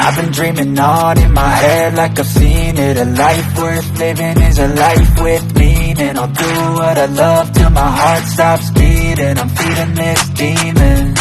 I've been dreaming on in my head like I've seen it. A life worth living is a life with meaning. I'll do what I love till my heart stops beating. I'm feeding this demon.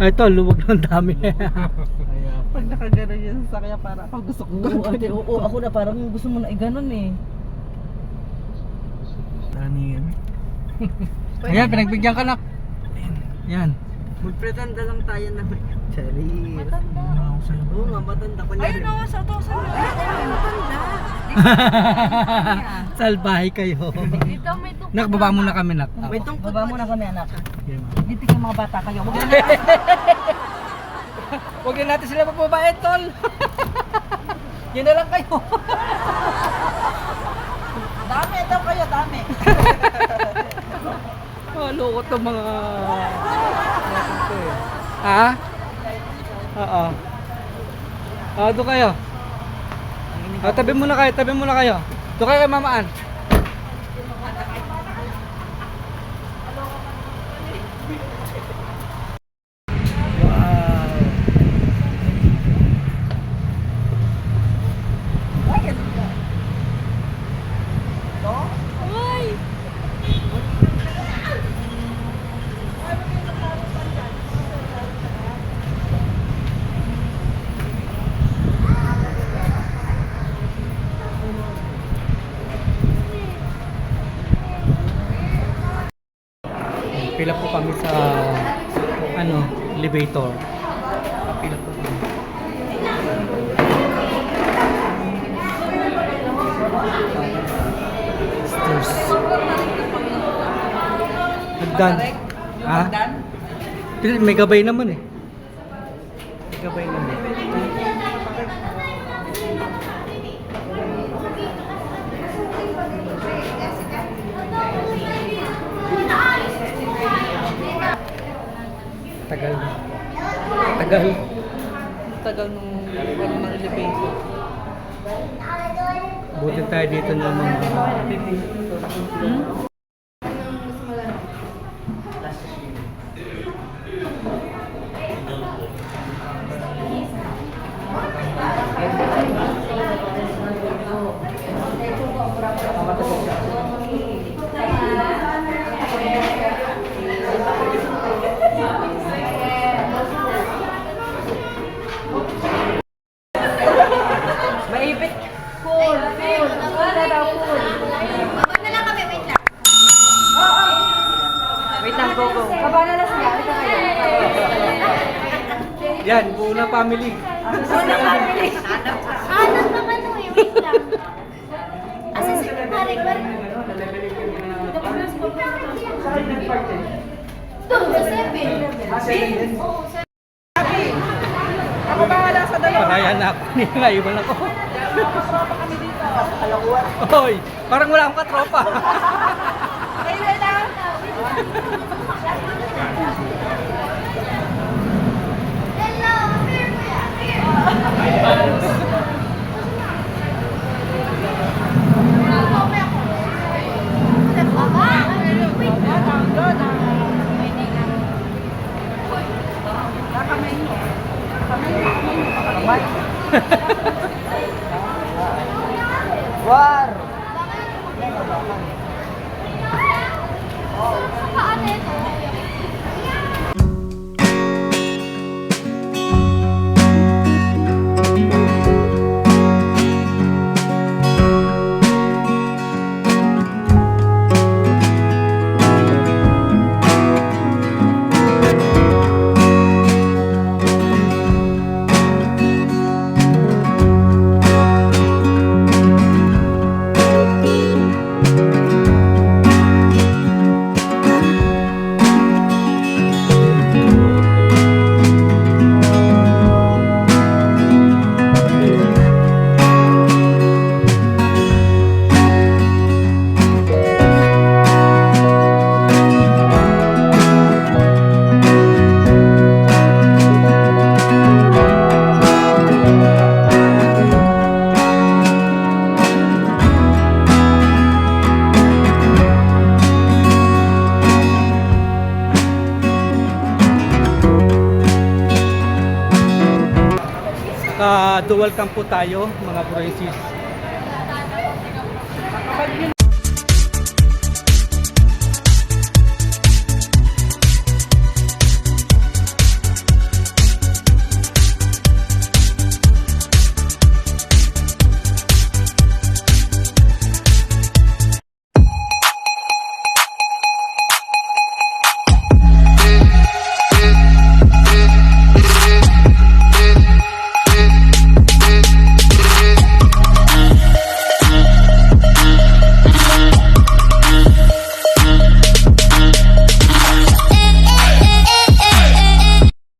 Ito, luwag ng dami. Pag nakagano yun sa kanya, para ako gusto ko gano'n. Oo, ako na parang gusto mo na i-ganon eh. Ano yan? Ayan, pinagbigyan ka na. Yan. Magpretenda lang tayo na Cherry. Matanda. Oo nga, matanda ko niya. Ayun o, sa to, sa matanda. Salbahe kayo. Dito may tungkol. Nak, baba muna kami, nak. May tungkol Baba muna kami anak. Yan. Dito yung mga bata kayo. Huwag na natin sila magbabayad, tol. Yan na lang kayo. Dami daw kayo, dami. Lukot ng mga... Ha? Oo. Doon kayo. Tabi muna kayo, tabi muna kayo. Doon kayo kay Mamaan. Pila po kami sa elevator. Pila po kami. Stairs. Hagdan. Ha? May gabay naman eh. May gabay naman. Tagal. Tagal. Tagal nung elevator. Buti tayo dito naman. Maipit. Full. Wala daw full. Babag na lang kami, wait lang. Wait lang, go. Kabanalas niya. Halika kayo. Yan, buo na family. Una family. Hanap ng ano eh, wait lang. Asa si Mare, Mare. Doon, sa 7. Oo, sa Ako bahala sa dalawa. Paraya na ako. Naiwan ako. Tropa kami dito. Kalakuan. Hoy, parang wala akong katropa. Ayun lang. Hello, here. War. Saan ito? dual cam po tayo, mga broisis. Pag yun